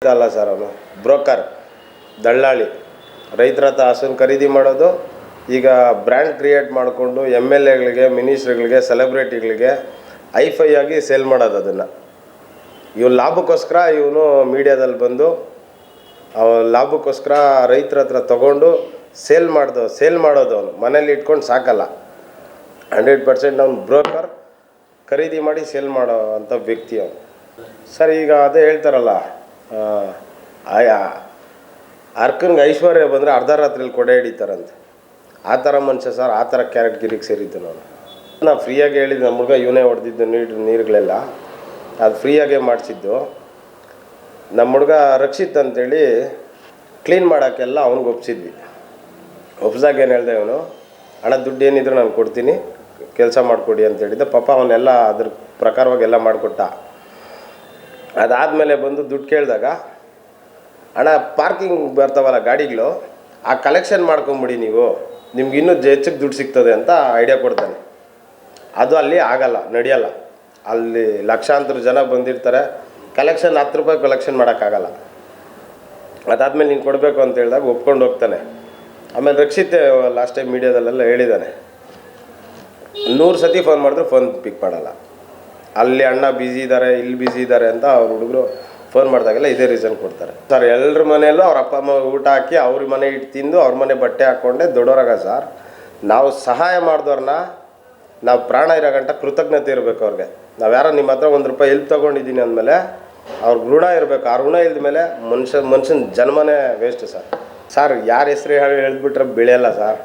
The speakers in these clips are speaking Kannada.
ಅಲ್ಲ ಸರ್, ಅವನು ಬ್ರೋಕರ್, ದಳ್ಳಾಳಿ. ರೈತರ ಹತ್ರ ಹಸುನ ಖರೀದಿ ಮಾಡೋದು, ಈಗ ಬ್ರ್ಯಾಂಡ್ ಕ್ರಿಯೇಟ್ ಮಾಡಿಕೊಂಡು MLAಗಳಿಗೆ, ಮಿನಿಸ್ಟ್ರುಗಳಿಗೆ, ಸೆಲೆಬ್ರಿಟಿಗಳಿಗೆ ಹೈಫೈ ಆಗಿ ಸೇಲ್ ಮಾಡೋದು. ಅದನ್ನು ಇವನು ಲಾಭಕ್ಕೋಸ್ಕರ ಇವನು ಮೀಡಿಯಾದಲ್ಲಿ ಬಂದು ಲಾಭಕ್ಕೋಸ್ಕರ ರೈತರ ಹತ್ರ ತೊಗೊಂಡು ಸೇಲ್ ಮಾಡೋದು. ಅವನು ಮನೇಲಿ ಇಟ್ಕೊಂಡು ಸಾಕಲ್ಲ. 100% ಅವನು ಬ್ರೋಕರ್, ಖರೀದಿ ಮಾಡಿ ಸೇಲ್ ಮಾಡೋ ಅಂಥ ವ್ಯಕ್ತಿ ಅವನು. ಸರ್, ಈಗ ಅದೇ ಹೇಳ್ತಾರಲ್ಲ, ಅರ್ಕನ್ಗೆ ಐಶ್ವರ್ಯ ಬಂದರೆ ಅರ್ಧ ರಾತ್ರಿಯಲ್ಲಿ ಕೊಡೆ ಹಿಡಿತಾರಂತೆ. ಆ ಥರ ಮನುಷ್ಯ ಸರ್, ಆ ಥರ ಕ್ಯಾರೆಕ್ಟರಿಗೆ ಸೇರಿದ್ದು ನಾನು ಫ್ರೀಯಾಗಿ ಹೇಳಿದ್ದು. ನಮ್ಮ ಹುಡುಗ ಇವನೇ ಹೊಡೆದಿದ್ದು ನೀರುಗಳೆಲ್ಲ, ಅದು ಫ್ರೀಯಾಗೇ ಮಾಡಿಸಿದ್ದು. ನಮ್ಮ ಹುಡುಗ ರಕ್ಷಿತ್ ಅಂತೇಳಿ ಕ್ಲೀನ್ ಮಾಡೋಕ್ಕೆಲ್ಲ ಅವ್ನಿಗೆ ಒಪ್ಪಿಸಿದಾಗ ಏನು ಹೇಳ್ದೆ, ಇವನು ಹಣ ದುಡ್ಡು ಏನಿದ್ರು ನಾನು ಕೊಡ್ತೀನಿ, ಕೆಲಸ ಮಾಡಿಕೊಡಿ ಅಂತ ಹೇಳಿದ್ದೆ. ಪಾಪ ಅವನ್ನೆಲ್ಲ ಅದ್ರ ಪ್ರಕಾರವಾಗಿ ಎಲ್ಲ ಮಾಡಿಕೊಟ್ಟ. ಅದಾದಮೇಲೆ ಬಂದು ದುಡ್ಡು ಕೇಳಿದಾಗ, ಹಣ ಪಾರ್ಕಿಂಗ್ ಬರ್ತಾವಲ್ಲ ಗಾಡಿಗಳು, ಆ ಕಲೆಕ್ಷನ್ ಮಾಡ್ಕೊಂಬಿಡಿ ನೀವು, ನಿಮ್ಗೆ ಇನ್ನೂ ಹೆಚ್ಚಿಗೆ ದುಡ್ಡು ಸಿಗ್ತದೆ ಅಂತ ಐಡಿಯಾ ಕೊಡ್ತಾನೆ. ಅದು ಅಲ್ಲಿ ಆಗಲ್ಲ, ನಡೆಯಲ್ಲ. ಅಲ್ಲಿ ಲಕ್ಷಾಂತರ ಜನ ಬಂದಿರ್ತಾರೆ, ಕಲೆಕ್ಷನ್ 10 ರೂಪಾಯಿ ಕಲೆಕ್ಷನ್ ಮಾಡೋಕ್ಕಾಗಲ್ಲ. ಅದಾದಮೇಲೆ ನೀನು ಕೊಡಬೇಕು ಅಂತ ಹೇಳಿದಾಗ ಒಪ್ಕೊಂಡು ಹೋಗ್ತಾನೆ. ಆಮೇಲೆ ರಕ್ಷಿತ್ ಲಾಸ್ಟ್ ಟೈಮ್ ಮೀಡಿಯಾದಲ್ಲೆಲ್ಲ ಹೇಳಿದ್ದಾನೆ, 100 ಸತಿ ಫೋನ್ ಮಾಡಿದ್ರು ಫೋನ್ ಪಿಕ್ ಮಾಡಲ್ಲ. ಅಲ್ಲಿ ಅಣ್ಣ ಬ್ಯುಸಿ ಇದ್ದಾರೆ, ಇಲ್ಲಿ ಬ್ಯುಸಿ ಇದ್ದಾರೆ ಅಂತ ಅವ್ರ ಹುಡುಗರು ಫೋನ್ ಮಾಡಿದಾಗೆಲ್ಲ ಇದೇ ರೀಸನ್ ಕೊಡ್ತಾರೆ. ಸರ್, ಎಲ್ಲರ ಮನೆಯಲ್ಲೂ ಅವ್ರ ಅಪ್ಪ ಅಮ್ಮ ಊಟ ಹಾಕಿ ಅವ್ರ ಮನೆ ಇಟ್ಟು ತಿಂದು ಅವ್ರ ಮನೆ ಬಟ್ಟೆ ಹಾಕ್ಕೊಂಡೆ ದೊಡ್ಡವರಾಗ ಸರ್. ನಾವು ಸಹಾಯ ಮಾಡಿದವ್ರನ್ನ ನಾವು ಪ್ರಾಣ ಇರೋ ಗಂಟ ಕೃತಜ್ಞತೆ ಇರಬೇಕು ಅವ್ರಿಗೆ. ನಾವು ಯಾರೋ ನಿಮ್ಮ ಹತ್ರ 1 ರೂಪಾಯಿ ಹೆಲ್ಪ್ ತೊಗೊಂಡಿದ್ದೀನಿ ಅಂದಮೇಲೆ ಅವ್ರಿಗೆ ಋಣ ಇರಬೇಕು. ಆ ಋಣ ಇಲ್ದ ಮೇಲೆ ಮನುಷ್ಯನ ಜನ್ಮನೇ ವೇಸ್ಟ್ ಸರ್. ಯಾರ ಹೆಸ್ರು ಹೇಳಿಬಿಟ್ರೆ ಬೆಳೆಯಲ್ಲ ಸರ್.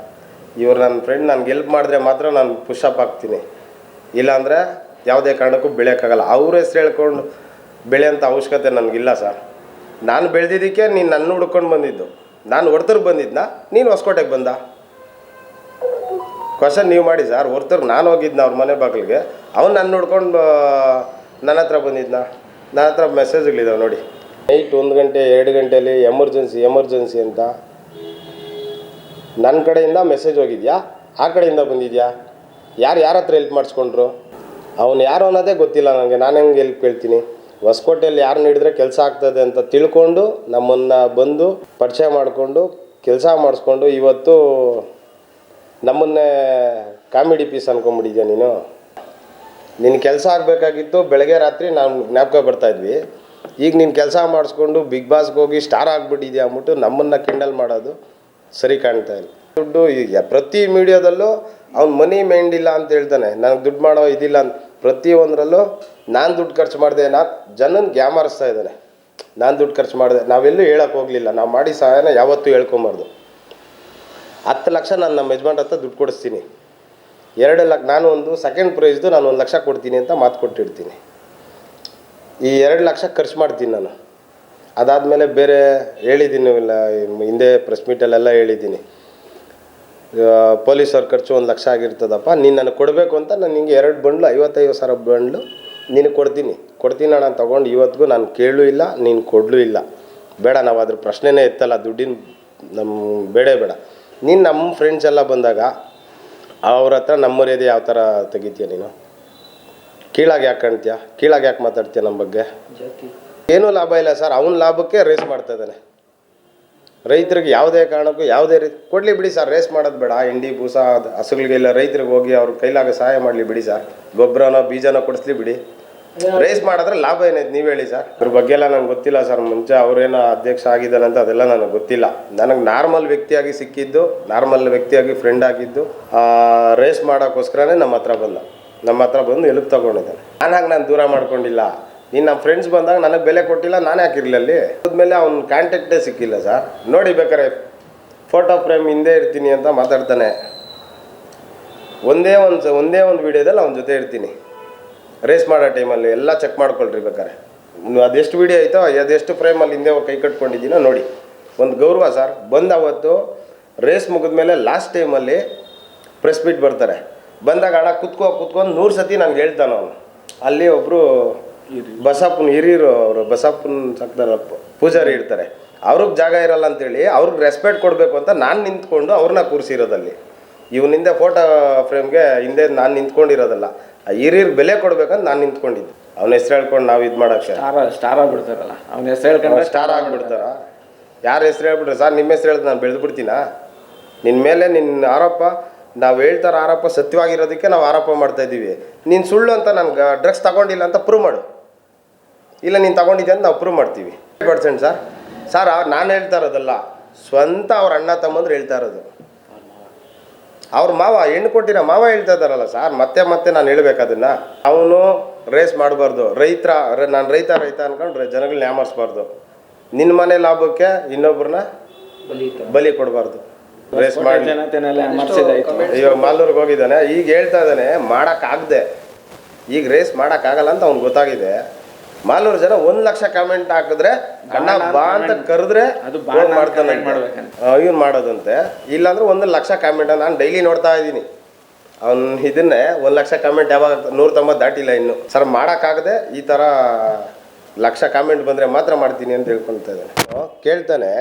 ಇವ್ರು ನನ್ನ ಫ್ರೆಂಡ್, ನನಗೆ ಹೆಲ್ಪ್ ಮಾಡಿದ್ರೆ ಮಾತ್ರ ನಾನು ಪುಷಪ್ ಆಗ್ತೀನಿ, ಇಲ್ಲಾಂದರೆ ಯಾವುದೇ ಕಾರಣಕ್ಕೂ ಬೆಳೆಯೋಕ್ಕಾಗಲ್ಲ. ಅವ್ರ ಹೆಸ್ರು ಹೇಳ್ಕೊಂಡು ಬೆಳೆಯೋಂಥ ಅವಶ್ಯಕತೆ ನನಗಿಲ್ಲ ಸರ್. ನಾನು ಬೆಳೆದಿದ್ದಕ್ಕೆ ನೀನು ನನ್ನ ಹುಡ್ಕೊಂಡು ಬಂದಿದ್ದು. ನಾನು ಹೊರ್ತರ್ಗೆ ಬಂದಿದ್ನ, ನೀನು ಹೊಸಕೋಟೆಗೆ ಬಂದ? ಕ್ವಶನ್ ನೀವು ಮಾಡಿ ಸರ್. ಹೊರ್ತರ್ಗೆ ನಾನು ಹೋಗಿದ್ನ ಅವ್ರ ಮನೆ ಬಾಗಿಲಿಗೆ, ಅವ್ನು ನನ್ನ ಹುಡ್ಕೊಂಡು ನನ್ನ ಹತ್ರ ಬಂದಿದ್ನ. ನನ್ನ ಹತ್ರ ಮೆಸೇಜ್ಗಳಿದ್ದಾವೆ ನೋಡಿ. ನೈಟ್ 1 ಗಂಟೆ 2 ಗಂಟೆಯಲ್ಲಿ ಎಮರ್ಜೆನ್ಸಿ ಅಂತ ನನ್ನ ಕಡೆಯಿಂದ ಮೆಸೇಜ್ ಹೋಗಿದ್ಯಾ, ಆ ಕಡೆಯಿಂದ ಬಂದಿದ್ಯಾ? ಯಾರ ಹತ್ರ ಹೆಲ್ಪ್ ಮಾಡಿಸ್ಕೊಂಡ್ರು? ಅವನು ಯಾರು ಅನ್ನೋದೇ ಗೊತ್ತಿಲ್ಲ ನನಗೆ. ನಾನು ಹೆಂಗೆ ಹೆಲ್ಪ್ ಕೇಳ್ತೀನಿ? ಹೊಸಕೋಟೆಯಲ್ಲಿ ಯಾರನ್ನ ಹಿಡಿದ್ರೆ ಕೆಲಸ ಆಗ್ತದೆ ಅಂತ ತಿಳ್ಕೊಂಡು ನಮ್ಮನ್ನು ಬಂದು ಪರಿಚಯ ಮಾಡಿಕೊಂಡು ಕೆಲಸ ಮಾಡಿಸ್ಕೊಂಡು ಇವತ್ತು ನಮ್ಮನ್ನೇ ಕಾಮಿಡಿ ಪೀಸ್ ಅಂದ್ಕೊಂಬಿಟ್ಟಿದ್ಯಾ ನೀನು? ನಿನ್ನ ಕೆಲಸ ಆಗಬೇಕಾಗಿತ್ತು ಬೆಳಗ್ಗೆ ರಾತ್ರಿ ನಾವು ಜ್ಞಾಪಕ ಬರ್ತಾಯಿದ್ವಿ. ಈಗ ನೀನು ಕೆಲಸ ಮಾಡಿಸ್ಕೊಂಡು ಬಿಗ್ ಬಾಸ್ಗೆ ಹೋಗಿ ಸ್ಟಾರ್ ಆಗಿಬಿಟ್ಟಿದ್ಯಾ ಅಂದ್ಬಿಟ್ಟು ನಮ್ಮನ್ನು ಕಿಂಡಲ್ ಮಾಡೋದು ಸರಿ ಕಾಣ್ತಾ ಇಲ್ಲ. ದುಡ್ಡು ಈಗ ಪ್ರತಿ ಮೀಡಿಯಾದಲ್ಲೂ ಅವ್ನು ಮನಿ ಮೈಂಡ್ ಇಲ್ಲ ಅಂತ ಹೇಳ್ತಾನೆ. ನನಗೆ ದುಡ್ಡು ಮಾಡೋ ಇದಿಲ್ಲ ಅಂತ ಪ್ರತಿಯೊಂದರಲ್ಲೂ ನಾನು ದುಡ್ಡು ಖರ್ಚು ಮಾಡಿದೆ, ಜನನ ಗ್ಯಾಮರಿಸ್ತಾ ಇದ್ದಾನೆ. ನಾನು ದುಡ್ಡು ಖರ್ಚು ಮಾಡಿದೆ, ನಾವೆಲ್ಲೂ ಹೇಳೋಕ್ಕೆ ಹೋಗಲಿಲ್ಲ. ನಾವು ಮಾಡಿ ಸಹಾಯನ ಯಾವತ್ತೂ ಹೇಳ್ಕೊಂಬಾರ್ದು. 10 ಲಕ್ಷ ನಾನು ನಮ್ಮ ಯಜಮಾನ್ರ ಹತ್ರ ದುಡ್ಡು ಕೊಡಿಸ್ತೀನಿ. 2 ಲಕ್ಷ ನಾನು ಒಂದು ಸೆಕೆಂಡ್ ಪ್ರೈಸ್ದು ನಾನು 1 ಲಕ್ಷ ಕೊಡ್ತೀನಿ ಅಂತ ಮಾತು ಕೊಟ್ಟಿರ್ತೀನಿ. ಈ 2 ಲಕ್ಷ ಖರ್ಚು ಮಾಡ್ತೀನಿ ನಾನು. ಅದಾದಮೇಲೆ ಬೇರೆ ಹೇಳಿದ್ದೀನಿ, ಇಲ್ಲ ಹಿಂದೆ ಪ್ರೆಸ್ ಮೀಟಲ್ಲೆಲ್ಲ ಹೇಳಿದ್ದೀನಿ, ಪೊಲೀಸವ್ರ ಖರ್ಚು 1 ಲಕ್ಷ ಆಗಿರ್ತದಪ್ಪ, ನೀನು ನನಗೆ ಕೊಡಬೇಕು ಅಂತ ನಾನು ನಿಂಗೆ 2 ಬಂಡ್ಲು 55,000 ಬಂಡ್ಲು ನಿನಗೆ ಕೊಡ್ತೀನಿ ಅಣ್ಣ ತೊಗೊಂಡು ಇವತ್ತಿಗೂ ನಾನು ಕೇಳೂ ಇಲ್ಲ, ನೀನು ಕೊಡಲೂ ಇಲ್ಲ. ಬೇಡ, ನಾವು ಅದ್ರ ಪ್ರಶ್ನೆನೇ ಎತ್ತಲ್ಲ. ದುಡ್ಡಿನ ನಮ್ಮ ಬೇಡ. ನೀನು ನಮ್ಮ ಫ್ರೆಂಡ್ಸ್ ಎಲ್ಲ ಬಂದಾಗ ಅವ್ರ ಹತ್ರ ನಮ್ಮ ಮರ್ಯಾದೆ ಯಾವ ಥರ ತೆಗಿತೀಯ ನೀನು? ಕೀಳಾಗಿ ಯಾಕೆ ಕಾಣ್ತೀಯ? ಕೀಳಾಗಿ ಯಾಕೆ ಮಾತಾಡ್ತೀಯ ನಮ್ಮ ಬಗ್ಗೆ? ಏನೂ ಲಾಭ ಇಲ್ಲ ಸರ್. ಅವನ ಲಾಭಕ್ಕೆ ರೇಸ್ ಮಾಡ್ತಾ ಇದ್ದಾನೆ. ರೈತರಿಗೆ ಯಾವುದೇ ಕಾರಣಕ್ಕೂ ಯಾವುದೇ ರೀತಿ ಕೊಡಲಿ ಬಿಡಿ ಸರ್. ರೇಸ್ ಮಾಡೋದು ಬೇಡ. ಹಿಂಡಿ ಬೂಸ ಹಸುಗಳಿಗೆಲ್ಲ ರೈತರಿಗೆ ಹೋಗಿ ಅವ್ರ ಕೈಲಾಗ ಸಹಾಯ ಮಾಡಲಿ ಬಿಡಿ ಸರ್. ಗೊಬ್ಬರನೋ ಬೀಜನೋ ಕೊಡಿಸ್ಲಿ ಬಿಡಿ. ರೇಸ್ ಮಾಡಿದ್ರೆ ಲಾಭ ಏನೈತೆ ನೀವು ಹೇಳಿ ಸರ್. ಇದ್ರ ಬಗ್ಗೆ ಎಲ್ಲ ನನಗೆ ಗೊತ್ತಿಲ್ಲ ಸರ್. ಮುಂಚೆ ಅವರೇನೋ ಅಧ್ಯಕ್ಷ ಆಗಿದ್ದಾನೆ ಅಂತ ಅದೆಲ್ಲ ನನಗೆ ಗೊತ್ತಿಲ್ಲ. ನನಗೆ ನಾರ್ಮಲ್ ವ್ಯಕ್ತಿಯಾಗಿ ಸಿಕ್ಕಿದ್ದು, ನಾರ್ಮಲ್ ವ್ಯಕ್ತಿಯಾಗಿ ಫ್ರೆಂಡ್ ಆಗಿದ್ದು, ರೇಸ್ ಮಾಡೋಕ್ಕೋಸ್ಕರನೇ ನಮ್ಮ ಹತ್ರ ಬಂದು ಎಲ್ಪ್ ತೊಗೊಂಡಿದ್ದಾನೆ. ನಾನು ದೂರ ಮಾಡ್ಕೊಂಡಿಲ್ಲ. ನೀನು ನಮ್ಮ ಫ್ರೆಂಡ್ಸ್ ಬಂದಾಗ ನನಗೆ ಬೆಲೆ ಕೊಟ್ಟಿಲ್ಲ, ನಾನೇ ಹಾಕಿರಲಿ ಅಲ್ಲಿ. ಆದ್ಮೇಲೆ ಅವ್ನ ಕಾಂಟ್ಯಾಕ್ಟೇ ಸಿಕ್ಕಿಲ್ಲ ಸರ್. ನೋಡಿ ಬೇಕಾರೆ ಫೋಟೋ ಫ್ರೇಮ್ ಹಿಂದೆ ಇರ್ತೀನಿ ಅಂತ ಮಾತಾಡ್ತಾನೆ. ಒಂದೇ ಒಂದು ವೀಡಿಯೋದಲ್ಲಿ ಅವನ ಜೊತೆ ಇರ್ತೀನಿ. ರೇಸ್ ಮಾಡೋ ಟೈಮಲ್ಲಿ ಎಲ್ಲ ಚೆಕ್ ಮಾಡ್ಕೊಳ್ರಿ ಬೇಕಾರೆ. ಅದೆಷ್ಟು ವೀಡಿಯೋ ಆಯಿತೋ ಅದೆಷ್ಟು ಫ್ರೇಮಲ್ಲಿ ಹಿಂದೆ ಕೈ ಕಟ್ಕೊಂಡಿದ್ದೀನೋ ನೋಡಿ. ಒಂದು ಗೌರವ ಸರ್. ಅವತ್ತು ರೇಸ್ ಮುಗಿದ್ಮೇಲೆ ಲಾಸ್ಟ್ ಟೈಮಲ್ಲಿ ಪ್ರೆಸ್ ಮೀಟ್ ಬರ್ತಾರೆ. ಬಂದಾಗ ಅಣ್ಣ ಕುತ್ಕೊಂಡು 100 ಸತಿ ನನಗೆ ಹೇಳ್ತಾನೆ ಅವನು. ಅಲ್ಲಿ ಒಬ್ಬರು ಬಸಪ್ಪನ ಹಿರಿಯರು, ಅವರು ಬಸಪ್ಪನ ಸಕ್ತಾರ ಪೂಜಾರಿ ಇರ್ತಾರೆ. ಅವ್ರಿಗೆ ಜಾಗ ಇರಲ್ಲ ಅಂತೇಳಿ ಅವ್ರಿಗೆ ರೆಸ್ಪೆಕ್ಟ್ ಕೊಡಬೇಕು ಅಂತ ನಾನು ನಿಂತ್ಕೊಂಡು ಅವ್ರನ್ನ ಕೂರಿಸಿರೋದಲ್ಲಿ. ಇವನಿಂದ ಫೋಟೋ ಫ್ರೇಮ್ಗೆ ಹಿಂದೆ ನಾನು ನಿಂತ್ಕೊಂಡಿರೋದಲ್ಲ. ಆ ಹಿರಿಯರಿಗೆ ಬೆಲೆ ಕೊಡ್ಬೇಕಂತ ನಾನು ನಿಂತ್ಕೊಂಡಿದ್ದೆ. ಅವನ ಹೆಸರು ಹೇಳ್ಕೊಂಡು ನಾವು ಇದು ಮಾಡೋಕ್ಕೆ ಸ್ಟಾರ್ ಆಗ್ಬಿಡ್ತಾರಲ್ಲ, ಅವ್ನ ಹೆಸರು ಹೇಳ್ಕೊಂಡ್ರೆ ಸ್ಟಾರ್ ಆಗಿಬಿಡ್ತಾರ. ಯಾರ ಹೆಸರು ಹೇಳ್ಬಿಟ್ರೆ ಸರ್ ನಿಮ್ಮ ಹೆಸರು ಹೇಳಿದ್ರೆ ನಾನು ಬೆಳೆದು ಬಿಡ್ತೀನಾ? ನಿನ್ನ ಮೇಲೆ ನಿನ್ನ ಆರೋಪ, ನಾವು ಹೇಳ್ತಾರ ಆರೋಪ ಸತ್ಯವಾಗಿರೋದಕ್ಕೆ ನಾವು ಆರೋಪ ಮಾಡ್ತಾಯಿದ್ದೀವಿ. ನೀನು ಸುಳ್ಳು ಅಂತ ನನಗೆ ಡ್ರಗ್ಸ್ ತಗೊಂಡಿಲ್ಲ ಅಂತ ಪ್ರೂವ್ ಮಾಡು, ಇಲ್ಲ ನೀನು ತಗೊಂಡಿದ್ದೆ ಅಂತ ನಾವು ಪ್ರೂವ್ ಮಾಡ್ತೀವಿ. 100% ಸರ್ ನಾನು ಹೇಳ್ತಾ ಇರೋದಲ್ಲ, ಸ್ವಂತ ಅವ್ರ ಅಣ್ಣ ತಮ್ಮಂದ್ರು ಹೇಳ್ತಾ ಇರೋದು. ಅವ್ರ ಮಾವ, ಹೆಣ್ಣು ಕೊಟ್ಟಿರೋ ಮಾವ ಹೇಳ್ತಾ ಇದ್ದಾರಲ್ಲ ಸರ್, ಮತ್ತೆ ನಾನು ಹೇಳ್ಬೇಕು ಅದನ್ನು. ಅವನು ರೇಸ್ ಮಾಡಬಾರ್ದು, ನಾನು ರೈತ ಅನ್ಕೊಂಡು ಜನಗಳನ್ನ ಯಾಮರ್ಸ್ಬಾರ್ದು. ನಿನ್ನ ಮನೆ ಲಾಭಕ್ಕೆ ಇನ್ನೊಬ್ರನ್ನ ಬಲಿ ಕೊಡಬಾರ್ದು. ರೇಸ್ ಮಾಡಿ ಇವಾಗ ಮಾಲೂರಿಗೆ ಹೋಗಿದ್ದಾನೆ, ಈಗ ಹೇಳ್ತಾ ಇದ್ದಾನೆ ಮಾಡೋಕ್ಕಾಗದೆ, ಈಗ ರೇಸ್ ಮಾಡೋಕ್ಕಾಗಲ್ಲ ಅಂತ ಅವ್ನಿಗೆ ಗೊತ್ತಾಗಿದೆ. ಮಾಲೂರು ಜನ 1 ಲಕ್ಷ ಕಮೆಂಟ್ ಹಾಕಿದ್ರೆ ಅಣ್ಣ ಬಾ ಅಂತ ಕರೆದ್ರೆ ಮಾಡ್ತಾನೆ ಇವ್ನು ಮಾಡೋದಂತೆ. ಇಲ್ಲಾಂದ್ರೆ 1 ಲಕ್ಷ ಕಮೆಂಟ್ ನಾನು ಡೈಲಿ ನೋಡ್ತಾ ಇದ್ದೀನಿ. ಅವ್ನು ಇದನ್ನೇ 1 ಲಕ್ಷ ಕಮೆಂಟ್ ಯಾವಾಗ 190 ದಾಟಿಲ್ಲ ಇನ್ನು. ಸರ್ ಮಾಡೋಕ್ಕಾಗದೆ ಈ ಥರ ಲಕ್ಷ ಕಾಮೆಂಟ್ ಬಂದರೆ ಮಾತ್ರ ಮಾಡ್ತೀನಿ ಅಂತ ಹೇಳ್ಕೊಳ್ತಾ ಇದ್ದಾನೆ. ಕೇಳ್ತಾನೆ,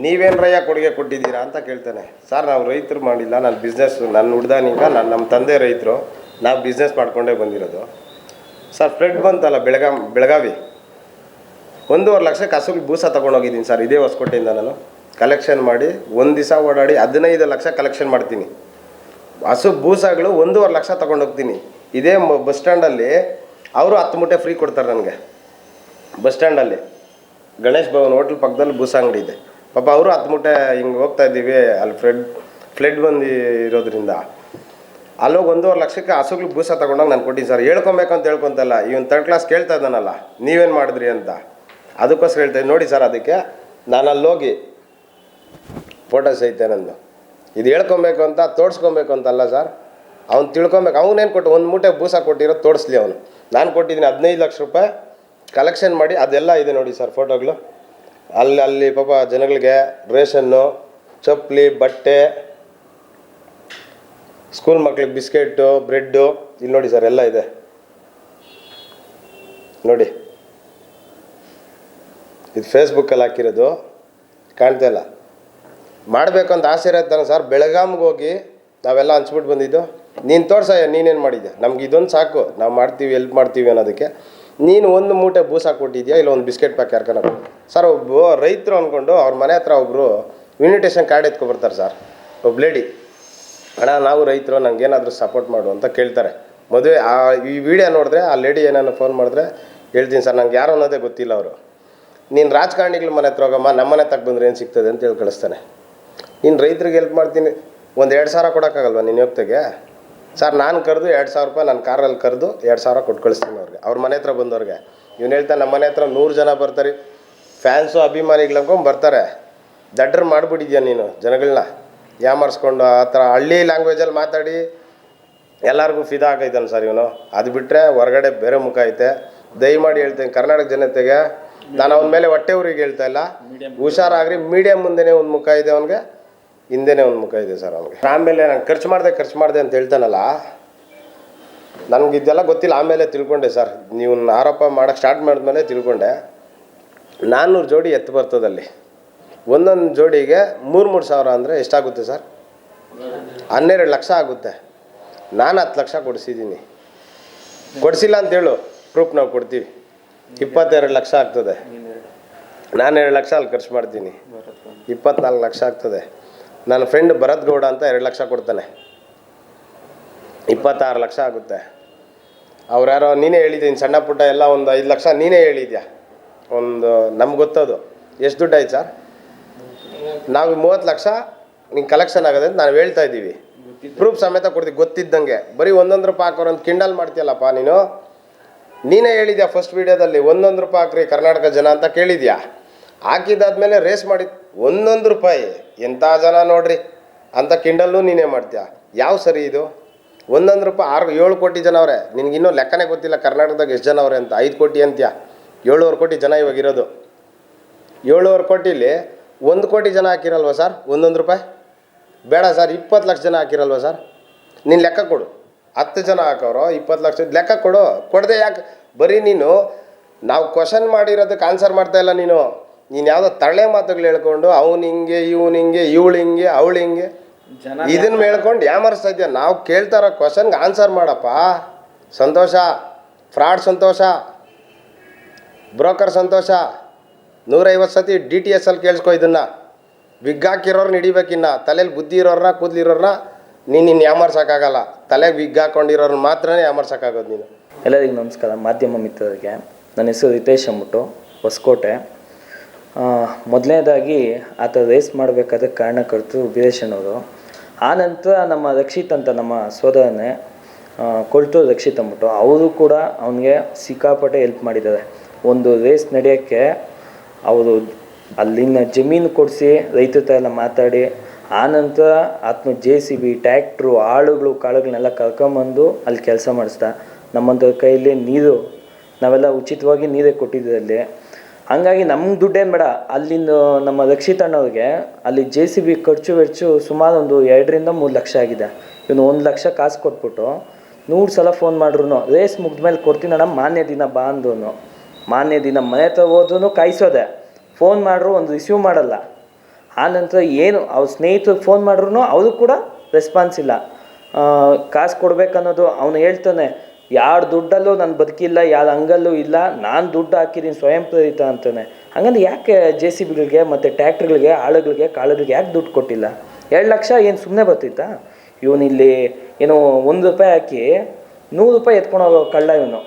ನೀವೇನು ಕೊಡುಗೆ ಕೊಟ್ಟಿದ್ದೀರಾ ಅಂತ ಕೇಳ್ತಾನೆ. ಸರ್ ನಾವು ರೈತರು ಮಾಡಿಲ್ಲ, ನಾನು ಬಿಸ್ನೆಸ್, ನನ್ನ ಹುಡ್ದಾನೀಗ ನಮ್ಮ ತಂದೆ ರೈತರು, ನಾವು ಬಿಸ್ನೆಸ್ ಮಾಡ್ಕೊಂಡೇ ಬಂದಿರೋದು. ಸರ್ ಫ್ಲಡ್ ಬಂತಲ್ಲ ಬೆಳಗಾವಿ, 1.5 ಲಕ್ಷಕ್ಕೆ ಹಸುಗೆ ಬೂಸ ತೊಗೊಂಡೋಗಿದ್ದೀನಿ ಸರ್. ಇದೇ ಹೊಸಕೋಟೆಯಿಂದ ನಾನು ಕಲೆಕ್ಷನ್ ಮಾಡಿ 1 ದಿವಸ ಓಡಾಡಿ 15 ಲಕ್ಷ ಕಲೆಕ್ಷನ್ ಮಾಡ್ತೀನಿ. ಹಸು ಬೂಸಗಳು 1.5 ಲಕ್ಷ ತೊಗೊಂಡೋಗ್ತೀನಿ. ಇದೇ ಬಸ್ ಸ್ಟ್ಯಾಂಡಲ್ಲಿ ಅವರು 10 ಮೂಟೆ ಫ್ರೀ ಕೊಡ್ತಾರೆ ನನಗೆ. ಬಸ್ ಸ್ಟ್ಯಾಂಡಲ್ಲಿ ಗಣೇಶ್ ಭವನ್ ಹೋಟ್ಲ್ ಪಕ್ಕದಲ್ಲಿ ಬೂಸ ಅಂಗಡಿ ಇದೆ. ಪಾಪ ಅವರು 10 ಮೂಟೆ ಹಿಂಗೆ ಹೋಗ್ತಾ ಇದ್ದೀವಿ, ಅಲ್ಲಿ ಫ್ಲಡ್ ಬಂದಿರೋದ್ರಿಂದ ಅಲ್ಲೋಗಿ 1.5 ಲಕ್ಷಕ್ಕೆ ಹಸುಗಳು ಬೂಸ ತೊಗೊಂಡೋಗಿ ನಾನು ಕೊಟ್ಟಿದ್ದೀನಿ ಸರ್. ಹೇಳ್ಕೊಬೇಕು ಅಂತ ಹೇಳ್ಕೊತಲ್ಲ, ಇವನು 3rd ಕ್ಲಾಸ್ ಕೇಳ್ತಾ ಇದ್ದಾನಲ್ಲ ನೀವೇನು ಮಾಡಿದ್ರಿ ಅಂತ, ಅದಕ್ಕೋಸ್ಕರ ಹೇಳ್ತಾಯಿದ್ದೀನಿ ನೋಡಿ ಸರ್. ಅದಕ್ಕೆ ನಾನು ಅಲ್ಲೋಗಿ ಫೋಟೋಸ್ ಐತೆ ನಂದು. ಇದು ಹೇಳ್ಕೊಬೇಕು ಅಂತ ತೋರಿಸ್ಕೊಬೇಕು ಅಂತಲ್ಲ ಸರ್, ಅವ್ನು ತಿಳ್ಕೊಬೇಕು. ಅವನೇನು ಕೊಟ್ಟು 1 ಮೂಟೆ ಬೂಸ ಕೊಟ್ಟಿರೋದು ತೋರಿಸ್ಲಿ ಅವನು. ನಾನು ಕೊಟ್ಟಿದ್ದೀನಿ 15 ಲಕ್ಷ ರೂಪಾಯಿ ಕಲೆಕ್ಷನ್ ಮಾಡಿ, ಅದೆಲ್ಲ ಇದೆ ನೋಡಿ ಸರ್ ಫೋಟೋಗಳು. ಅಲ್ಲಿ ಪಾಪ ಜನಗಳಿಗೆ ರೇಷನ್ನು, ಚಪ್ಪಲಿ, ಬಟ್ಟೆ, ಸ್ಕೂಲ್ ಮಕ್ಳಿಗೆ ಬಿಸ್ಕೆಟು, ಬ್ರೆಡ್ಡು, ಇಲ್ಲಿ ನೋಡಿ ಸರ್ ಎಲ್ಲ ಇದೆ ನೋಡಿ. ಇದು ಫೇಸ್ಬುಕ್ಕಲ್ಲಿ ಹಾಕಿರೋದು, ಕಾಣ್ತಾ ಇಲ್ಲ. ಮಾಡಬೇಕು ಅಂತ ಆಸೆ ಇರತ್ತಾನೆ ಸರ್. ಬೆಳಗಾಮ್ಗೆ ಹೋಗಿ ನಾವೆಲ್ಲ ಹಂಚ್ಬಿಟ್ಟು ಬಂದಿದ್ದು. ನೀನು ತೋರ್ಸಯ್ಯ, ನೀನೇನು ಮಾಡಿದ್ಯಾ, ನಮ್ಗೆ ಇದೊಂದು ಸಾಕು, ನಾವು ಮಾಡ್ತೀವಿ, ಹೆಲ್ಪ್ ಮಾಡ್ತೀವಿ ಅನ್ನೋದಕ್ಕೆ. ನೀನು 1 ಮೂಟೆ ಬೂಸ ಕೊಟ್ಟಿದ್ಯಾ, ಇಲ್ಲ 1 ಬಿಸ್ಕೆಟ್ ಪ್ಯಾಕ್ ಯಾರ್ಕನ ಸರ್. ಒಬ್ಬ ರೈತರು ಅಂದ್ಕೊಂಡು ಅವ್ರ ಮನೆ ಹತ್ರ ಒಬ್ಬರು ಇನ್ವಿಟೇಷನ್ ಕಾರ್ಡ್ ಎತ್ಕೊಬರ್ತಾರೆ ಸರ್. ಒಬ್ಬ ಲೇಡಿ, ಅಣ್ಣ ನಾವು ರೈತರು, ನನಗೇನಾದರೂ ಸಪೋರ್ಟ್ ಮಾಡು ಅಂತ ಕೇಳ್ತಾರೆ. ಮದುವೆ ಈ ವಿಡಿಯೋ ನೋಡಿದ್ರೆ ಆ ಲೇಡಿ ಏನಾದ್ರು ಫೋನ್ ಮಾಡಿದ್ರೆ ಹೇಳ್ತೀನಿ ಸರ್, ನಂಗೆ ಯಾರು ಅನ್ನೋದೇ ಗೊತ್ತಿಲ್ಲ ಅವರು. ನೀನು ರಾಜಕಾರಣಿಗಳ ಮನೆ ಹತ್ರ ಹೋಗಮ್ಮ, ನಮ್ಮ ಮನೆ ತಕ್ಕ ಬಂದರೆ ಏನು ಸಿಗ್ತದೆ ಅಂತ ಹೇಳಿ ಕಳಿಸ್ತಾನೆ. ನೀನು ರೈತರಿಗೆ ಹೆಲ್ಪ್ ಮಾಡ್ತೀನಿ, 2,000 ಕೊಡೋಕ್ಕಾಗಲ್ವ ನೀನು ಯೋಗ್ತೆಗೆ? ಸರ್ ನಾನು ಕರೆದು 2,000 ರೂಪಾಯಿ ನನ್ನ ಕಾರಲ್ಲಿ ಕರೆದು 2,000 ಕೊಟ್ಟು ಕಳಿಸ್ತೀನಿ ಅವ್ರಿಗೆ, ಅವ್ರ ಮನೆ ಹತ್ರ ಬಂದವ್ರಿಗೆ. ಇವ್ನು ಹೇಳ್ತಾನೆ, ನಮ್ಮ ಮನೆ ಹತ್ರ 100 ಜನ ಬರ್ತಾರೆ, ಫ್ಯಾನ್ಸು ಅಭಿಮಾನಿಗಳಂಕೊಂಡು ಬರ್ತಾರೆ. ದಡ್ಡರು ಮಾಡಿಬಿಟ್ಟಿದ್ಯಾ ನೀನು, ಜನಗಳನ್ನ ಯಾಮರ್ಸ್ಕೊಂಡು ಆ ಥರ ಹಳ್ಳಿ ಲ್ಯಾಂಗ್ವೇಜಲ್ಲಿ ಮಾತಾಡಿ ಎಲ್ಲರಿಗೂ ಫಿದಾ ಆಗೈತಾನೆ ಸರ್ ಇವನು. ಅದು ಬಿಟ್ಟರೆ ಹೊರಗಡೆ ಬೇರೆ ಮುಖ ಐತೆ. ದಯಮಾಡಿ ಹೇಳ್ತೀನಿ ಕರ್ನಾಟಕ ಜನತೆಗೆ, ನಾನು ಅವನ ಮೇಲೆ ಹೊಟ್ಟೆ ಊರಿಗೆ ಹೇಳ್ತಾ ಇಲ್ಲ, ಹುಷಾರಾಗ್ರಿ. ಮೀಡಿಯಮ್ ಮುಂದೆನೇ ಒಂದು ಮುಖ ಇದೆ ಅವನಿಗೆ, ಹಿಂದೆನೇ ಒಂದು ಮುಖ ಇದೆ ಸರ್ ಅವನಿಗೆ. ಆಮೇಲೆ ನಾನು ಖರ್ಚು ಮಾಡಿದೆ ಅಂತ ಹೇಳ್ತಾನಲ್ಲ, ನನಗೆ ಇದೆಲ್ಲ ಗೊತ್ತಿಲ್ಲ. ಆಮೇಲೆ ತಿಳ್ಕೊಂಡೆ ಸರ್, ನೀವು ಆರೋಪ ಮಾಡೋಕ್ಕೆ ಸ್ಟಾರ್ಟ್ ಮಾಡಿದ್ಮೇಲೆ ತಿಳ್ಕೊಂಡೆ. 400 ಜೋಡಿ ಎತ್ತು ಬರ್ತದಲ್ಲಿ, ಒಂದೊಂದು ಜೋಡಿಗೆ 3 ಸಾವಿರ ಅಂದರೆ ಎಷ್ಟಾಗುತ್ತೆ ಸರ್? 12 ಲಕ್ಷ ಆಗುತ್ತೆ. ನಾನು 10 ಲಕ್ಷ ಕೊಡಿಸಿದ್ದೀನಿ. ಕೊಡಿಸಿಲ್ಲ ಅಂತೇಳು, ಪ್ರೂಫ್ ನಾವು ಕೊಡ್ತೀವಿ. 22 ಲಕ್ಷ ಆಗ್ತದೆ. ನಾನು 2 ಲಕ್ಷ ಅಲ್ಲಿ ಖರ್ಚು ಮಾಡ್ತೀನಿ, 24 ಲಕ್ಷ ಆಗ್ತದೆ. ನನ್ನ ಫ್ರೆಂಡ್ ಭರತ್ ಗೌಡ ಅಂತ 2 ಲಕ್ಷ ಕೊಡ್ತಾನೆ, 26 ಲಕ್ಷ ಆಗುತ್ತೆ. ಅವ್ರು ಯಾರೋ ನೀನೇ ಹೇಳಿದ್ದೀನಿ, ಸಣ್ಣ ಪುಟ್ಟ ಎಲ್ಲ ಒಂದು 5 ಲಕ್ಷ ನೀನೇ ಹೇಳಿದ್ಯಾ. ಒಂದು ನಮ್ಗೆ ಗೊತ್ತದು ಎಷ್ಟು ದುಡ್ಡು ಆಯ್ತು ಸರ್. ನಾವು 30 ಲಕ್ಷ ನಿಂಗೆ ಕಲೆಕ್ಷನ್ ಆಗೋದೆ ಅಂತ ನಾವು ಹೇಳ್ತಾ ಇದ್ದೀವಿ, ಪ್ರೂಫ್ ಸಮೇತ ಕೊಡ್ತೀವಿ. ಗೊತ್ತಿದ್ದಂಗೆ ಬರೀ 1 ರೂಪಾಯಿ ಹಾಕೋರು ಅಂತ ಕಿಂಡಲ್ ಮಾಡ್ತೀಯಲ್ಲಪ್ಪ ನೀನೇ ಹೇಳಿದ್ಯಾ ಫಸ್ಟ್ ವೀಡಿಯೋದಲ್ಲಿ. 1 ರೂಪಾಯಿ ಹಾಕ್ರಿ ಕರ್ನಾಟಕ ಜನ ಅಂತ ಕೇಳಿದ್ಯಾ. ಹಾಕಿದಾದ್ಮೇಲೆ ರೇಸ್ ಮಾಡಿ 1 ರೂಪಾಯಿ ಎಂಥ ಜನ ನೋಡ್ರಿ ಅಂತ ಕಿಂಡಲ್ಲು ನೀನೇ ಮಾಡ್ತೀಯ. ಯಾವ ಸರಿ ಇದು? 1 ರೂಪಾಯಿ 7 ಕೋಟಿ ಜನ ಅವರೇ. ನಿನಗಿನ್ನೂ ಲೆಕ್ಕನೇ ಗೊತ್ತಿಲ್ಲ ಕರ್ನಾಟಕದಾಗ ಎಷ್ಟು ಜನ ಅವರೇ ಅಂತ. 5 ಕೋಟಿ ಅಂತ್ಯ, 7.5 ಕೋಟಿ ಜನ ಇವಾಗಿರೋದು. 7.5 ಕೋಟಿಲಿ 1 ಕೋಟಿ ಜನ ಹಾಕಿರಲ್ವ ಸರ್ 1 ರೂಪಾಯಿ? ಬೇಡ ಸರ್, 20 ಲಕ್ಷ ಜನ ಹಾಕಿರಲ್ವ ಸರ್? ನೀನು ಲೆಕ್ಕ ಕೊಡು. 10 ಜನ ಹಾಕೋರು 20 ಲಕ್ಷ ಲೆಕ್ಕ ಕೊಡು. ಕೊಡದೆ ಯಾಕೆ ಬರೀ ನಾವು ಕ್ವಶನ್ ಮಾಡಿರೋದಕ್ಕೆ ಆನ್ಸರ್ ಮಾಡ್ತಾಯಿಲ್ಲ ನೀನು ಯಾವುದೋ ತರಳೆ ಮಾತುಗಳು ಹೇಳ್ಕೊಂಡು ಅವ್ನು ಹಿಂಗೆ, ಇವ್ನು ಹಿಂಗೆ, ಇವಳು ಹಿಂಗೆ, ಅವಳು ಹಿಂಗೆ ಇದನ್ನು ಹೇಳ್ಕೊಂಡು ಯಾಮರಿಸ್ತಾ ಇದೆಯಾ. ನಾವು ಕೇಳ್ತಾರೋ ಕ್ವಶನ್ಗೆ ಆನ್ಸರ್ ಮಾಡಪ್ಪ. ಸಂತೋಷ, ಫ್ರಾಡ್ ಸಂತೋಷ, ಬ್ರೋಕರ್ ಸಂತೋಷ, 150 ಸತಿ DTS ಅಲ್ಲಿ ಕೇಳಿಸ್ಕೊ. ಇದನ್ನು ವಿಗ್ ಹಾಕಿರೋರ್ನ ಹಿಡಿಬೇಕಿನ್ನ. ತಲೆಯಲ್ಲಿ ಬುದ್ಧಿ ಇರೋರನ್ನ ಕೂದಲಿರೋರನ್ನ ನೀನು ಯಾಮರ್ಸೋಕ್ಕಾಗಲ್ಲ. ತಲೆಗೆ ವಿಗ್ ಹಾಕ್ಕೊಂಡಿರೋರ್ನ ಮಾತ್ರ ಯಾಮರ್ಸೋಕ್ಕಾಗೋದು ನೀನು. ಎಲ್ಲರಿಗೂ ನಮಸ್ಕಾರ. ಮಾಧ್ಯಮ ಮಿತ್ರರಿಗೆ ನನ್ನ ಹೆಸರು ರಿತೇಶ್ ಅಂದ್ಬಿಟ್ಟು, ಹೊಸಕೋಟೆ. ಮೊದಲನೇದಾಗಿ ಆತ ರೇಸ್ ಮಾಡಬೇಕಾದ್ರೆ ಕಾರಣಕರ್ತರು ವೀರೇಶಣ್ಣವರು. ಆನಂತರ ನಮ್ಮ ರಕ್ಷಿತ್ ಅಂತ ನಮ್ಮ ಸೋದರನೇ ಕೊಳ್ತೂರು ರಕ್ಷಿತ್ ಅಂದ್ಬಿಟ್ಟು, ಅವರು ಕೂಡ ಅವನಿಗೆ ಸಿಕ್ಕಾಪಟ್ಟೆ ಹೆಲ್ಪ್ ಮಾಡಿದ್ದಾರೆ. ಒಂದು ರೇಸ್ ನಡೆಯೋಕ್ಕೆ ಅವರು ಅಲ್ಲಿನ ಜಮೀನು ಕೊಡಿಸಿ ರೈತರ ಹತ್ರ ಎಲ್ಲ ಮಾತಾಡಿ, ಆನಂತರ ಆತನ JCB ಟ್ಯಾಕ್ಟ್ರು ಆಳುಗಳು ಕಾಳುಗಳನ್ನೆಲ್ಲ ಕರ್ಕೊಂಬಂದು ಅಲ್ಲಿ ಕೆಲಸ ಮಾಡಿಸ್ದ. ನಮ್ಮಂಥವ್ರ ಕೈಯಲ್ಲಿ ನೀರು ನಾವೆಲ್ಲ ಉಚಿತವಾಗಿ ನೀರೇ ಕೊಟ್ಟಿದ್ದೀವಿ ಅಲ್ಲಿ. ಹಂಗಾಗಿ ನಮ್ಗೆ ದುಡ್ಡೇನು ಬೇಡ. ಅಲ್ಲಿಂದ ನಮ್ಮ ರಕ್ಷಿತ್ ಅಣ್ಣವ್ರಿಗೆ ಅಲ್ಲಿ JCB ಖರ್ಚು ವೆಚ್ಚು ಸುಮಾರು ಒಂದು 2 ರಿಂದ 3 ಲಕ್ಷ ಆಗಿದೆ. ಇವನು 1 ಲಕ್ಷ ಕಾಸು ಕೊಟ್ಬಿಟ್ಟು 100 ಸಲ ಫೋನ್ ಮಾಡ್ರು ರೇಸ್ ಮುಗ್ದ್ಮೇಲೆ ಕೊಡ್ತೀನಣ್ಣ, ಮಾನ್ಯ ದಿನ ಬಾ ಅಂದನು. ಮಾನ್ಯ ದಿನ ಮನೆ ಹತ್ರ ಹೋದ್ರೂ ಕಾಯಿಸೋದೆ, ಫೋನ್ ಮಾಡ್ರು ಒಂದು ರಿಸೀವ್ ಮಾಡಲ್ಲ. ಆನಂತರ ಏನು ಅವ್ರ ಸ್ನೇಹಿತರಿಗೆ ಫೋನ್ ಮಾಡ್ರು ಅವರು ಕೂಡ ರೆಸ್ಪಾನ್ಸ್ ಇಲ್ಲ. ಕಾಸು ಕೊಡ್ಬೇಕನ್ನೋದು ಅವನು ಹೇಳ್ತಾನೆ, ಯಾರ ದುಡ್ಡಲ್ಲೂ ನಾನು ಬದುಕಿಲ್ಲ, ಯಾರ ಅಂಗಲ್ಲೂ ಇಲ್ಲ, ನಾನು ದುಡ್ಡು ಹಾಕಿದ್ದೀನಿ ಸ್ವಯಂ ಪ್ರೇರಿತ ಅಂತಾನೆ. ಹಂಗಂದ್ರೆ ಯಾಕೆ JCBಗಳಿಗೆ ಮತ್ತು ಟ್ಯಾಕ್ಟ್ರಿಗಳಿಗೆ ಆಳುಗಳಿಗೆ ಕಾಳುಗಳಿಗೆ ಯಾಕೆ ದುಡ್ಡು ಕೊಟ್ಟಿಲ್ಲ? 2 ಲಕ್ಷ ಏನು ಸುಮ್ಮನೆ ಬರ್ತಿತ್ತಾ? ಇವನಿಲ್ಲಿ ಏನು 1 ರೂಪಾಯಿ ಹಾಕಿ 100 ರೂಪಾಯಿ ಎತ್ಕೊಂಡು ಹೋಗೋ ಕಳ್ಳ ಇವನು.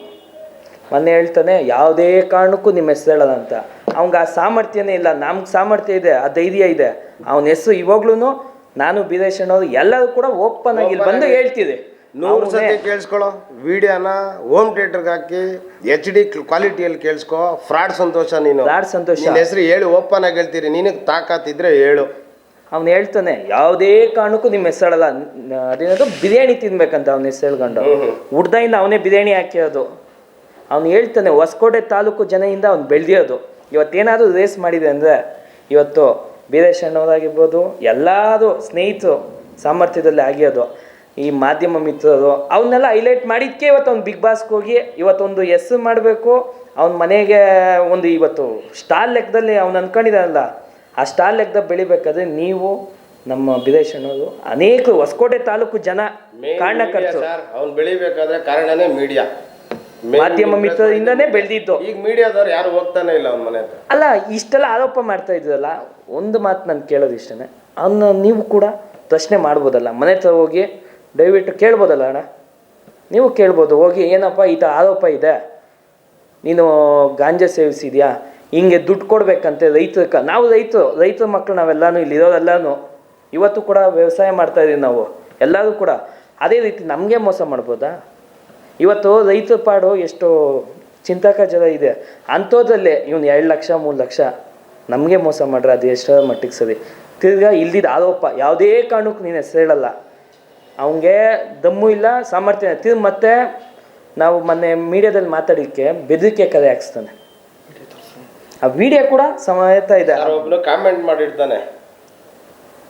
ಮೊನ್ನೆ ಹೇಳ್ತಾನೆ ಯಾವುದೇ ಕಾರಣಕ್ಕೂ ನಿಮ್ಮ ಹೆಸರು ಹೇಳೋಲ್ಲ ಅಂತ. ಅವ್ನಿಗೆ ಆ ಸಾಮರ್ಥ್ಯನೇ ಇಲ್ಲ. ನಮ್ಗೆ ಸಾಮರ್ಥ್ಯ ಇದೆ, ಆ ಧೈರ್ಯ ಇದೆ. ಅವನ ಹೆಸರು ಇವಾಗ್ಲೂ ನಾನು ವೀರೇಶಣ್ಣವ್ರು ಎಲ್ಲರೂ ಕೂಡ ಓಪನ್ ಆಗಿ ಇಲ್ಲಿ ಬಂದು ಹೇಳ್ತಿದೆ. 100 ಸತಿ ಕೇಳಿಸ್ಕೊಳ್ಳೋ ವಿಡಿಯೋನ ಹೋಮ್ ಥಿಯೇಟರ್ಗೆ ಹಾಕಿ HD ಕ್ವಾಲಿಟಿಯಲ್ಲಿ ಕೇಳಿಸ್ಕೊ. ಫ್ರಾಡ್ ಸಂತೋಷ ನೀನು. ಫ್ರಾಡ್ ಸಂತೋಷ ನಿನ್ನ ಹೆಸರು ಹೇಳು, ಓಪನ್ ಆಗಿ ಹೇಳ್ತೀರಿ. ನಿನಗೆ ತಾಕತ್ತಿದ್ರೆ ಹೇಳು. ಅವ್ನು ಹೇಳ್ತಾನೆ ಯಾವುದೇ ಕಾರಣಕ್ಕೂ ನಿಮ್ಮ ಹೆಸರಲ್ಲ. ಅದೇನದು ಬಿರಿಯಾನಿ ತಿನ್ಬೇಕಂತ ಅವ್ನ ಹೆಸರು ಹೇಳ್ಕೊಂಡು ಹುಡ್ದಾಯಿಂದ ಅವನೇ ಬಿರಿಯಾನಿ ಹಾಕಿರೋದು. ಅವ್ನು ಹೇಳ್ತಾನೆ ಹೊಸಕೋಟೆ ತಾಲೂಕು ಜನದಿಂದ ಅವ್ನು ಬೆಳೆದಿರೋದು. ಇವತ್ತೇನಾದರೂ ರೇಸ್ ಮಾಡಿದೆ ಅಂದರೆ ಇವತ್ತು ವೀರೇಶಣ್ಣವರಾಗಿರ್ಬೋದು, ಎಲ್ಲರೂ ಸ್ನೇಹಿತರು ಸಾಮರ್ಥ್ಯದಲ್ಲಿ ಆಗಿರೋದು. ಈ ಮಾಧ್ಯಮ ಮಿತ್ರರು ಅವನ್ನೆಲ್ಲ ಹೈಲೈಟ್ ಮಾಡಿದ್ದಕ್ಕೆ ಇವತ್ತು ಅವ್ನು ಬಿಗ್ ಬಾಸ್ಗೆ ಹೋಗಿ ಇವತ್ತೊಂದು ಹೆಸರು ಮಾಡಬೇಕು. ಅವ್ನ ಮನೆಗೆ ಒಂದು ಇವತ್ತು ಸ್ಟಾಲ್ ಲೆಕ್ಕದಲ್ಲಿ ಅವ್ನು ಅಂದ್ಕೊಂಡಿದ್ದಾನಲ್ಲ, ಆ ಸ್ಟಾಲ್ ಲೆಕ್ಕದಲ್ಲಿ ಬೆಳಿಬೇಕಾದ್ರೆ ನೀವು ನಮ್ಮ ವೀರೇಶಣ್ಣವರು ಅನೇಕ ಹೊಸಕೋಟೆ ತಾಲೂಕು ಜನ ಕಾರಣಕರ್ತರು. ಅವ್ನು ಬೆಳಿಬೇಕಾದ್ರೆ ಕಾರಣನೇ ಮೀಡಿಯಾ, ಮಾಧ್ಯಮ ಮಿತ್ರರಿಂದನೇ ಬೆಳೆದಿದ್ದು. ಈಗ ಮೀಡಿಯಾದವ್ರು ಯಾರು ಹೋಗ್ತಾನೆ ಇಲ್ಲ ಅವ್ನ ಮನೆ ಹತ್ರ. ಅಲ್ಲ, ಇಷ್ಟೆಲ್ಲ ಆರೋಪ ಮಾಡ್ತಾ ಇದ್ರಲ್ಲ, ಒಂದು ಮಾತು ನಾನು ಕೇಳೋದು ಇಷ್ಟೇ, ಅವನ್ನ ನೀವು ಕೂಡ ಪ್ರಶ್ನೆ ಮಾಡ್ಬೋದಲ್ಲ, ಮನೆ ಹತ್ರ ಹೋಗಿ ದಯವಿಟ್ಟು ಕೇಳ್ಬೋದಲ್ಲ ಅಣ್ಣ, ನೀವು ಕೇಳ್ಬೋದು ಹೋಗಿ, ಏನಪ್ಪ ಈ ಥರ ಆರೋಪ ಇದೆ, ನೀನು ಗಾಂಜಾ ಸೇವಿಸಿದ್ಯಾ, ಹಿಂಗೆ ದುಡ್ಡು ಕೊಡ್ಬೇಕಂತೆ ನಾವು ರೈತರ ಮಕ್ಕಳು ನಾವೆಲ್ಲನೂ ಇಲ್ಲಿರೋರೆಲ್ಲನೂ ಇವತ್ತು ಕೂಡ ವ್ಯವಸಾಯ ಮಾಡ್ತಾಯಿದ್ದೀವಿ ನಾವು ಎಲ್ಲರೂ ಕೂಡ. ಅದೇ ರೀತಿ ನಮಗೆ ಮೋಸ ಮಾಡ್ಬೋದಾ? ಇವತ್ತು ರೈತರ ಪಾಡು ಎಷ್ಟು ಚಿಂತಕ ಜನ ಇದೆ. ಅಂಥದ್ರಲ್ಲೇ ಇವನು 2 ಲಕ್ಷ 3 ಲಕ್ಷ ನಮಗೆ ಮೋಸ ಮಾಡ್ರೆ ಅದು ಎಷ್ಟರ ಮಟ್ಟಿಗೆ ಸರಿ? ತಿರ್ಗಾ ಇಲ್ದಿದ್ದ ಆರೋಪ ಯಾವುದೇ ಕಾರಣಕ್ಕೂ ನೀನು ಹೆಸರು ಹೇಳಲ್ಲ. ಅವನಿಗೆ ದಮ್ಮು ಇಲ್ಲ, ಸಾಮರ್ಥ್ಯ. ಮತ್ತೆ ನಾವು ಮೊನ್ನೆ ಮೀಡಿಯಾದಲ್ಲಿ ಮಾತಾಡೋಕ್ಕೆ ಬೆದರಿಕೆ ಕರೆ ಹಾಕ್ಸ್ತಾನೆ. ಆ ವಿಡಿಯೋ ಕೂಡ ಸಮೇತ ಇದೆ. ಒಬ್ಬನು ಕಾಮೆಂಟ್ ಮಾಡಿರ್ತಾನೆ,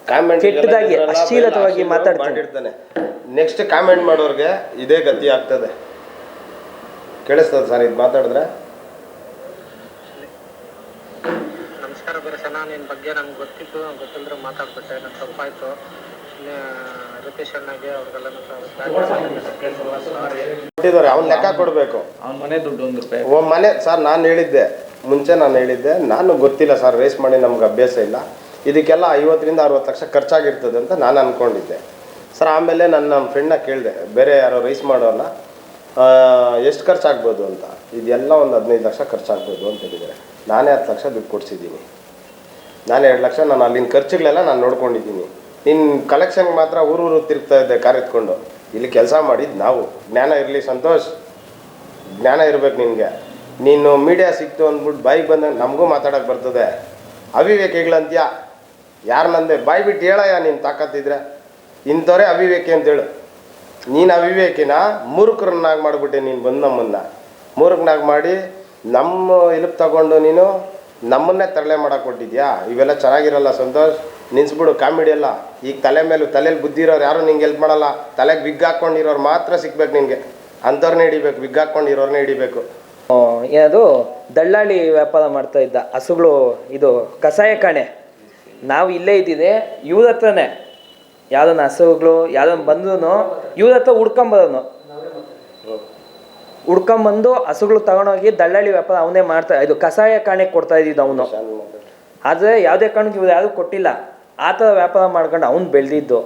ಕಾಮೆಂಟ್ ಕೆಟ್ಟದಾಗಿ ಅಶ್ಲೀಲತವಾಗಿ ಮಾತಾಡ್ತಾನೆ. ನೆಕ್ಸ್ಟ್ ಕಾಮೆಂಟ್ ಮಾಡೋರ್ಗೆ ಇದೇ ಗತಿ ಆಗ್ತದೆ. ಕೇಳಿಸ್ತದೆ ಸರ್ ಇದು ಮಾತಾಡಿದ್ರೆ? ನಮಸ್ಕಾರ ಬರಸಣ್ಣ, ನಿನ್ನ ಬಗ್ಗೆ ನಮ್ಗೆ ಗೊತ್ತಿತ್ತು, ಗೊತ್ತಿಲ್ಲದ್ರೆ ಮಾತಾಡ್ಬಿಟ್ಟೆ, ನನ್ನ ತಪ್ಪಾಯ್ತು. ರಿತೇಶ್ ಅಣ್ಣಗೆ ಅವ್ರಿಗೆಲ್ಲ ಅವ್ನು ಲೆಕ್ಕ ಕೊಡಬೇಕು. ಅವ್ನ ಮನೆ ದುಡ್ಡು 1 ರೂಪಾಯಿ ಮನೆ ಸರ್ ನಾನು ಹೇಳಿದ್ದೆ, ಮುಂಚೆ ನಾನು ಹೇಳಿದ್ದೆ, ನಾನು ಗೊತ್ತಿಲ್ಲ ಸರ್, ರೇಸ್ ಮಾಡಿ ನಮ್ಗೆ ಅಭ್ಯಾಸ ಇಲ್ಲ, ಇದಕ್ಕೆಲ್ಲ 50 ರಿಂದ 60 ಲಕ್ಷ ಖರ್ಚಾಗಿರ್ತದೆ ಅಂತ ನಾನು ಅಂದ್ಕೊಂಡಿದ್ದೆ ಸರ್. ಆಮೇಲೆ ನನ್ನ ಫ್ರೆಂಡ್ನ ಕೇಳಿದೆ, ಬೇರೆ ಯಾರೋ ರೇಸ್ ಮಾಡೋಲ್ಲ, ಎಷ್ಟು ಖರ್ಚಾಗ್ಬೋದು ಅಂತ. ಇದೆಲ್ಲ ಒಂದು 15 ಲಕ್ಷ ಖರ್ಚಾಗ್ಬೋದು ಅಂತ ಹೇಳಿದರೆ, ನಾನೇ 10 ಲಕ್ಷ ದುಡ್ಡು ಕೊಡಿಸಿದ್ದೀನಿ. ನಾನೇ 2 ಲಕ್ಷ ನಾನು ಅಲ್ಲಿನ ಖರ್ಚುಗಳೆಲ್ಲ ನಾನು ನೋಡ್ಕೊಂಡಿದ್ದೀನಿ. ನಿನ್ನ ಕಲೆಕ್ಷನ್ಗೆ ಮಾತ್ರ ಊರೂರು ತಿರುಗ್ತಾ ಇದ್ದೆ ಕಾರ್ ಎತ್ಕೊಂಡು. ಇಲ್ಲಿ ಕೆಲಸ ಮಾಡಿದ್ದು ನಾವು. ಜ್ಞಾನ ಇರಲಿ ಸಂತೋಷ್, ಜ್ಞಾನ ಇರಬೇಕು ನಿನಗೆ. ನೀನು ಮೀಡಿಯಾ ಸಿಕ್ತು ಅಂದ್ಬಿಟ್ಟು ಬಾಯಿಗೆ ಬಂದಂಗೆ ನಮಗೂ ಮಾತಾಡೋಕ್ಕೆ ಬರ್ತದೆ. ಅವಿವೇಕಿಗಳಂತ್ಯ ಯಾರನ್ನಂದೆ ಬಾಯಿ ಬಿಟ್ಟು ಹೇಳಯ್ಯ, ನೀನು ತಾಕತ್ತಿದ್ರೆ. ಇಂಥವ್ರೆ ಅವಿವೇಕಿ ಅಂತೇಳು. ನೀನು ಅವಿವೇಕಿನ ಮೂರ್ಖರನ್ನಾಗಿ ಮಾಡಿಬಿಟ್ಟೆ. ನೀನು ಬಂದು ನಮ್ಮನ್ನು ಮೂರ್ಖನಾಗಿ ಮಾಡಿ ನಮ್ಮ ಇಲುಪ್ ತಗೊಂಡು ನೀನು ನಮ್ಮನ್ನೇ ತರಲೆ ಮಾಡೋಕೆ ಕೊಟ್ಟಿದ್ಯಾ. ಇವೆಲ್ಲ ಚೆನ್ನಾಗಿರಲ್ಲ ಸಂತೋಷ್, ನಿನ್ಸ್ಬಿಡು ಕಾಮಿಡಿ ಎಲ್ಲ. ಈಗ ತಲೆಯಲ್ಲಿ ಬುದ್ಧಿ ಇರೋರು ಯಾರು ನಿಂಗೆ ಹೆಲ್ಪ್ ಮಾಡಲ್ಲ. ತಲೆಗೆ ವಿಗ್ ಹಾಕ್ಕೊಂಡಿರೋರು ಮಾತ್ರ ಸಿಗ್ಬೇಕು ನಿನಗೆ. ಅಂಥವ್ರನ್ನೇ ಹಿಡಿಬೇಕು, ವಿಗ್ ಹಾಕ್ಕೊಂಡಿರೋರನ್ನೇ ಹಿಡಿಬೇಕು. ಏನದು ದಳ್ಳಾಳಿ ವ್ಯಾಪಾರ ಮಾಡ್ತಾ ಇದ್ದ ಹಸುಗಳು, ಇದು ಕಸಾಯ ಕಾಣೆ. ನಾವು ಇಲ್ಲೇ ಇದ್ದಿದೆ, ಇವ್ರ ಹತ್ರನೇ ಯಾವ್ದನ್ನ ಹಸುಗಳು ಯಾವ್ದನ್ನ ಬಂದ್ರು ಇವ್ರ ಹತ್ರ ಹುಡ್ಕೊಂಬರೋನು. ಹುಡ್ಕೊಂಬಂದು ಹಸುಗಳು ತಗೊಂಡೋಗಿ ದಳ್ಳಾಳಿ ವ್ಯಾಪಾರ ಅವನೇ ಮಾಡ್ತಾ ಇದು ಕಷಾಯ ಕಾಣೆಗೆ ಕೊಡ್ತಾ ಇದ್ದಿದ್ದು ಅವನು. ಆದರೆ ಯಾವುದೇ ಕಾರಣಕ್ಕೆ ಇವ್ರು ಯಾರು ಕೊಟ್ಟಿಲ್ಲ. ಆ ಥರ ವ್ಯಾಪಾರ ಮಾಡ್ಕೊಂಡು ಅವ್ನು ಬೆಳೆದಿದ್ದು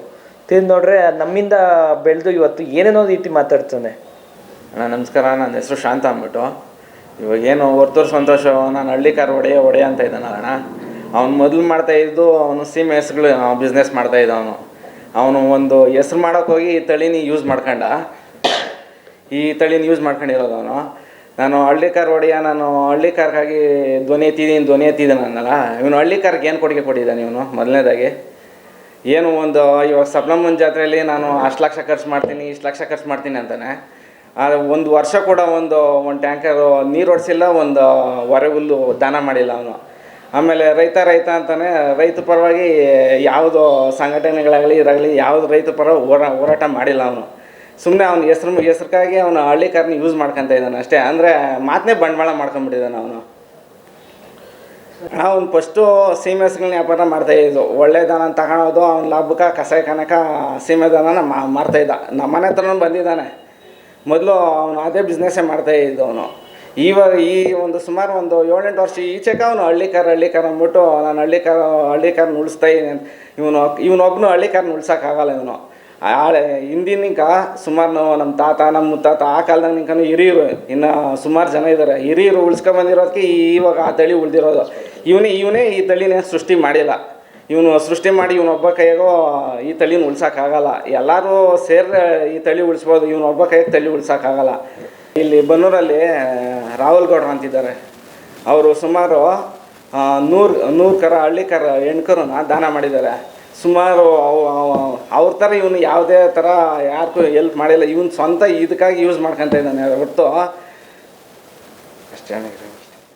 ತಿಂದು ನೋಡ್ರೆ ನಮ್ಮಿಂದ ಬೆಳೆದು ಇವತ್ತು ಏನೇನೋ ರೀತಿ ಮಾತಾಡ್ತಾನೆ. ಅಣ್ಣ ನಮಸ್ಕಾರ, ನನ್ನ ಹೆಸರು ಶಾಂತ ಅಂದ್ಬಿಟ್ಟು. ಇವಾಗೇನು ಹೊರ್ತೂರು ಸಂತೋಷ ನಾನು ಹಳ್ಳಿಕಾರ ಒಡೆಯ ಅಂತ ಇದ್ದಾನಲ್ಲ ಅಣ್ಣ, ಅವ್ನು ಮೊದಲು ಮಾಡ್ತಾಯಿದ್ದು ಅವನು ಸೀಮೆ ಹೆಸ್ರುಗಳು ಬಿಸ್ನೆಸ್ ಮಾಡ್ತಾಯಿದ್ದ. ಅವನು ಒಂದು ಹೆಸ್ರು ಮಾಡೋಕ್ಕೋಗಿ ಈ ತಳಿನ ಯೂಸ್ ಮಾಡ್ಕೊಂಡಿರೋದು ಅವನು. ನಾನು ಹಳ್ಳಿಕಾರ ಒಡೆಯ, ನಾನು ಹಳ್ಳಿಕಾರ್ಗಾಗಿ ಧ್ವನಿ ಎತ್ತಿದ್ದೀನಿ ಅನ್ನಲ್ಲ. ಇವನು ಹಳ್ಳಿಕಾರ್ಗೆ ಏನು ಕೊಡುಗೆ ಕೊಟ್ಟಿದ್ದಾನೆ ಇವನು? ಮೊದಲನೇದಾಗಿ ಏನು ಒಂದು ಇವಾಗ ಸಪ್ನಮ್ಮನ ಜಾತ್ರೆಯಲ್ಲಿ ನಾನು ಅಷ್ಟು ಲಕ್ಷ ಖರ್ಚು ಮಾಡ್ತೀನಿ, ಇಷ್ಟು ಲಕ್ಷ ಖರ್ಚು ಮಾಡ್ತೀನಿ ಅಂತಾನೆ. ಆದರೆ ಒಂದು ವರ್ಷ ಕೂಡ ಒಂದು ಟ್ಯಾಂಕರು ನೀರು ಹೊಡ್ಸಿಲ್ಲ, ಒಂದು ಹೊರೆ ಹುಲ್ಲು ದಾನ ಮಾಡಿಲ್ಲ ಅವನು. ಆಮೇಲೆ ರೈತ ಅಂತಾನೆ, ರೈತ ಪರವಾಗಿ ಯಾವುದು ಸಂಘಟನೆಗಳಾಗಲಿ ಇದಾಗಲಿ ಯಾವುದು ರೈತ ಪರ ಹೋರಾಟ ಮಾಡಿಲ್ಲ ಅವನು. ಸುಮ್ಮನೆ ಅವ್ನ ಹೆಸ್ರಿಗಾಗಿ ಅವನು ಹಳ್ಳಿಕಾರನ್ನ ಯೂಸ್ ಮಾಡ್ಕೊತ ಇದ್ದಾನೆ ಅಷ್ಟೇ. ಅಂದರೆ ಮಾತನ್ನೇ ಬಂಡವಾಳ ಮಾಡ್ಕೊಂಬಿಟ್ಟಿದ್ದಾನೆ ಅವನು. ಅವ್ನು ಫಸ್ಟು ಸೀಮೆ ಹಸುಗಳನ್ನ ವ್ಯಾಪಾರ ಮಾಡ್ತಾಯಿದ್ದು, ಒಳ್ಳೆ ದನ ತಗೊಳೋದು, ಅವ್ನ ಲಾಭಕ್ಕೆ ಕಸಾಯ ಕನಕ ಸೀಮೆ ದನನ ಮಾಡ್ತಾಯಿದ್ದ. ನಮ್ಮ ಮನೆ ಹತ್ರನೂ ಬಂದಿದ್ದಾನೆ. ಮೊದಲು ಅವನು ಅದೇ ಬಿಸ್ನೆಸ್ಸೇ ಮಾಡ್ತಾಯಿದ್ದು ಅವನು. ಇವಾಗ ಈ ಒಂದು ಸುಮಾರು ಒಂದು 7-8 ವರ್ಷ ಈಚೆಗೆ ಅವನು ಹಳ್ಳಿಕಾರ ಅಂದ್ಬಿಟ್ಟು ನಾನು ಹಳ್ಳಿಕಾರನ ಉಳಿಸ್ತಾ ಇದ್ದೀನಿ. ಇವನೊಬ್ಬನು ಹಳ್ಳಿಕಾರನ ಉಳ್ಸೋಕ್ಕಾಗಲ್ಲ. ಇವನು ಹಿಂದಿನಿಂಕ ಸುಮಾರು ನಮ್ಮ ತಾತ ನಮ್ಮ ಮುತ್ತಾತ ಆ ಕಾಲದಾಗ ನಿಂಕನು ಹಿರಿಯರು ಇನ್ನು ಸುಮಾರು ಜನ ಇದ್ದಾರೆ. ಹಿರಿಯರು ಉಳಿಸ್ಕೊಂಬಂದಿರೋದಕ್ಕೆ ಇವಾಗ ಆ ತಳಿ ಉಳಿದಿರೋದು. ಇವನೇ ಈ ತಳಿನ ಸೃಷ್ಟಿ ಮಾಡಿಲ್ಲ. ಇವನು ಸೃಷ್ಟಿ ಮಾಡಿ ಇವನೊಬ್ಬ ಕೈಯಾಗೋ ಈ ತಳಿನ ಉಳ್ಸೋಕ್ಕಾಗಲ್ಲ. ಎಲ್ಲರೂ ಸೇರಿ ಈ ತಳಿ ಉಳಿಸ್ಬೋದು, ಇವನೊಬ್ಬ ಕೈಯಾಗ ತಳಿ ಉಳ್ಸೋಕ್ಕಾಗಲ್ಲ. ಇಲ್ಲಿ ಬನ್ನೂರಲ್ಲಿ ರಾಹುಲ್ ಗೌಡ್ರು ಅಂತಿದ್ದಾರೆ. ಅವರು ಸುಮಾರು 100 ಕರ ಹಳ್ಳಿಕರ ಹೆಣ್ಕರನ್ನ ದಾನ ಮಾಡಿದ್ದಾರೆ. ಸುಮಾರು ಅವ್ರ ಥರ ಇವನು ಯಾವುದೇ ಥರ ಯಾರಿಗೂ ಹೆಲ್ಪ್ ಮಾಡಿಲ್ಲ. ಇವನು ಸ್ವಂತ ಇದಕ್ಕಾಗಿ ಯೂಸ್ ಮಾಡ್ಕೊತ ಇದ್ದಾನೆ ಹೊರತು ಅಷ್ಟೇ.